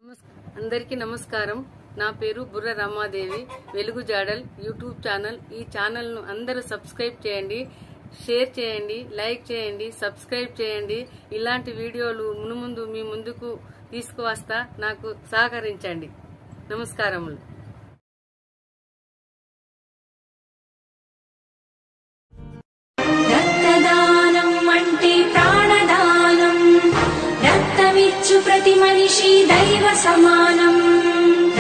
అందరికీ నమస్కారం. నా పేరు బుర్ర రమాదేవి. వెలుగు జాడల్ యూట్యూబ్ ఛానల్. ఈ ఛానల్ ను అందరూ సబ్స్క్రైబ్ చేయండి, షేర్ చేయండి, లైక్ చేయండి, సబ్స్క్రైబ్ చేయండి. ఇలాంటి వీడియోలు మునుముందు మీ ముందుకు తీసుకువస్తా. నాకు సహకరించండి. నమస్కారములు. రక్తదానం అంటే ప్రాణదానం. రక్తమిచ్చు ప్రతి మనిషి దైవ సమానం.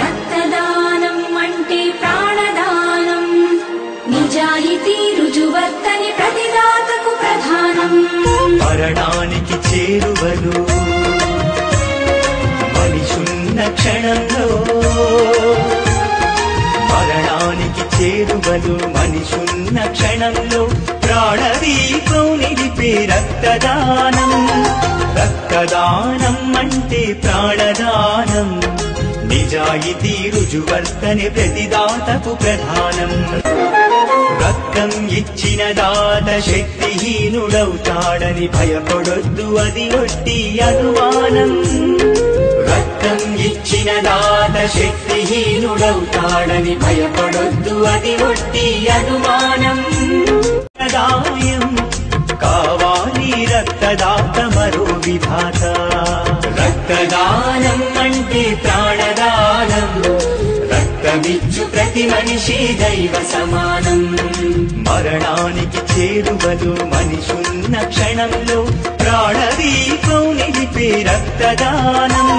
రక్తదానం అంటే ప్రాణదానం. నిజాయితీ రుజువర్తని ప్రతిదాతకు ప్రధానం. మరణానికి చేరువలు మనిషున్న క్షణంలో, మరణానికి చేరువలు మనిషున్న క్షణంలో ప్రాణదీపం నిలిపే రక్తదానం. రక్తదానం అంటే ప్రాణదానం. నిజాయితీ రుజువర్తని ప్రతిదాతకు ప్రధానం. రక్తం ఇచ్చిన దాత శక్తిహీనుడవుతాడని భయపడొద్దు, అది ఒట్టి అనుమానం. రక్తం ఇచ్చిన దాత శక్తిహీనుడవుతాడని భయపడొద్దు, అది ఒట్టి అనుమానం. దాయం కావాలి రక్తదాత మరో విధాత. రక్తదానం అంటే ప్రాణదానం. రక్తమిచ్చు ప్రతి మనిషి దైవ సమానం. మరణానికి చేరువలు మనిషున్న క్షణంలో ప్రాణదీపం నిలిపే రక్తదానం.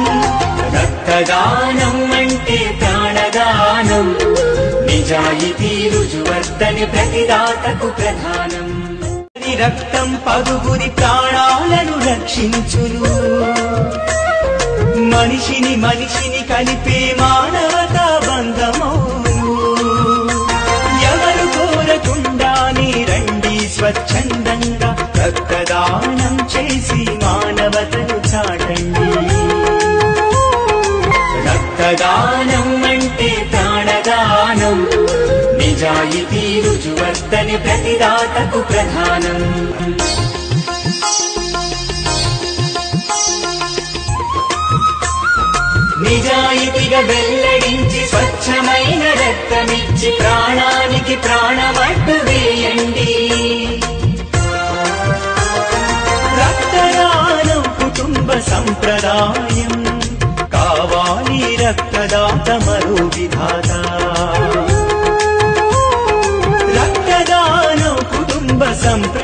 రక్తదానం అంటే ప్రాణదానం. నిజాయితీ రుజువర్తని ప్రతిదాతకు ప్రధానం. రక్తం పదుగురి ప్రాణాలను రక్షించును. మనిషిని మనిషిని కలిపే మానవతా బంధమౌను. ఎవరు కోరకుండానే రండి స్వచ్ఛందంగా రక్తదానం చేసి మానవతను చాటండి. రక్తదానం అంటే ప్రాణదానం. నిజాయితీ రుజువర్తని ప్రతిదాతకు ప్రధానం. నిజాయితీగా వెల్లడించి స్వచ్ఛమైన రక్తమిచ్చి ప్రాణానికి ప్రాణమట్టు వేయండి. రక్తదానం కుటుంబ సంప్రదాయం. కావాలి రక్తదాత మరో విధాత. రక్తదానం కుటుంబ సంప్రదాయం.